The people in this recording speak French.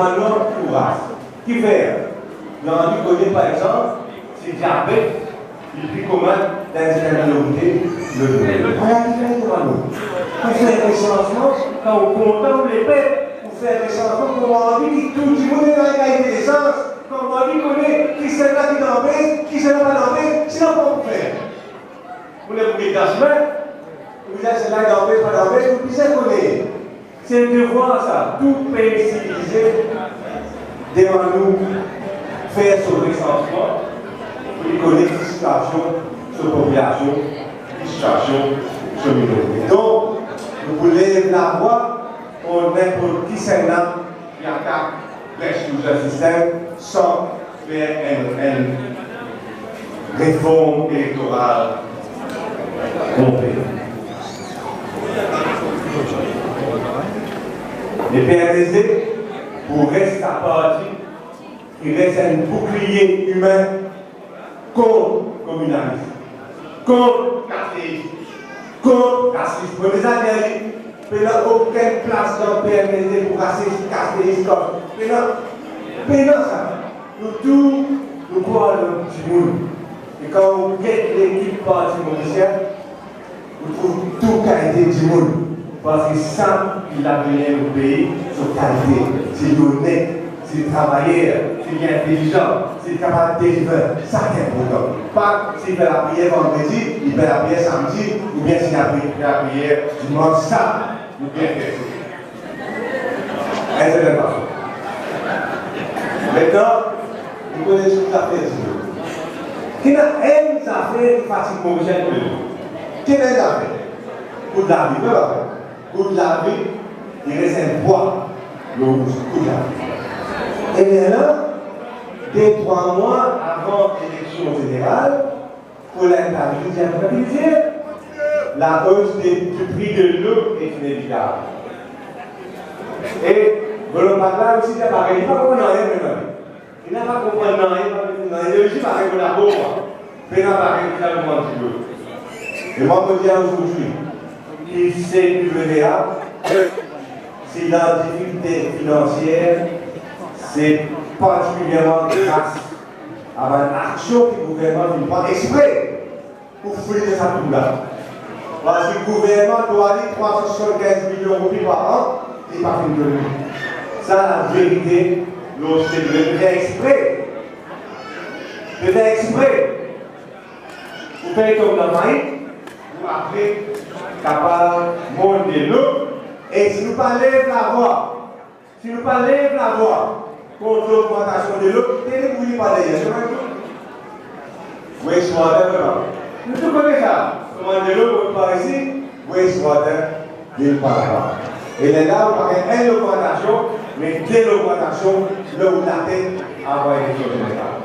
demandons courage. Qui fait? Nous avons connu par exemple, c'est diabète, il pris comment dans une minorité le domaine. Voilà qui fait devant nous. Pour faire des changements, quand on contemple les paix, pour faire des changements, pour avoir envie que tout le monde est dans l'égalité des sens, quand on a envie qu'on est qui c'est là qui est dans paix, qui c'est là pas dans paix, c'est là qu'on peut faire. Vous les bouquets d'achemins, vous dites c'est là dans paix, pas dans paix, vous puissiez connaître. C'est le devoir ça, tout pays civilisé devant nous faire son recensement pour connaître la situation sur la population, la situation sur le minorité. Donc, nous voulons la voix pour n'importe qui Sénat qui attaque le système sans faire une réforme électorale complète. Les PNSD, pour rester à partie, il reste un bouclier humain contre le communalisme, contre le cathéisme, contre le racisme. Pour les années, il n'y a aucune place dans le PNSD pour racisme, cathéisme, mais non, ça. Nous tous, nous parlons du monde. Et quand on guette l'équipe parti mauricienne, on trouve toute qualité du monde. Parce que ça, il a mené le pays sur qualité. C'est honnête, c'est travailleur, c'est intelligent, c'est capable de délivrer. Ça, c'est important. Pas s'il fait la prière vendredi, il fait la prière samedi, ou bien s'il a fait la prière dimanche, ça, nous bien fait. C'est important. Maintenant, vous connaissez tout à fait ce qui n'a une affaire facile pour Michel Pelleau. Quelle est l'affaire? Pour la vie, pas l'affaire. Pour la vie, il reste un bois, le rouge, pour la vie. Et là, 2-3 mois avant l'élection générale, pour l'instabilité, la hausse du prix de l'eau est inévitable. Et Volopatla aussi, c'est pareil, il n'a pas compris rien maintenant. Il n'a pas compris rien, il a aussi pareil pour la pauvre. Mais il n'a pas compris ça le petit peu. Et moi, je dis aujourd'hui, il sait plus vulnérable, si la difficulté financière, c'est particulièrement grâce à une action que le gouvernement ne prend exprès pour fouiller de sa tour-là. Parce que le gouvernement doit aller 375 millions de roupies par an, il n'est pas fini de lui. Ça, la vérité, c'est de faire exprès. De faire exprès. Vous faites comme la main, vous après, capable de monter l'eau. Et si nous ne lèvons la voix, contre l'augmentation de l'eau, vous ne pas d'ailleurs. Wastewater, nous tout connaissons ça. Comment de l'eau, vous parlez ici, wastewater, il ne parle pas. Et là, vous parlez une augmentation, mais dès l'augmentation, là où la tête a une élection générale.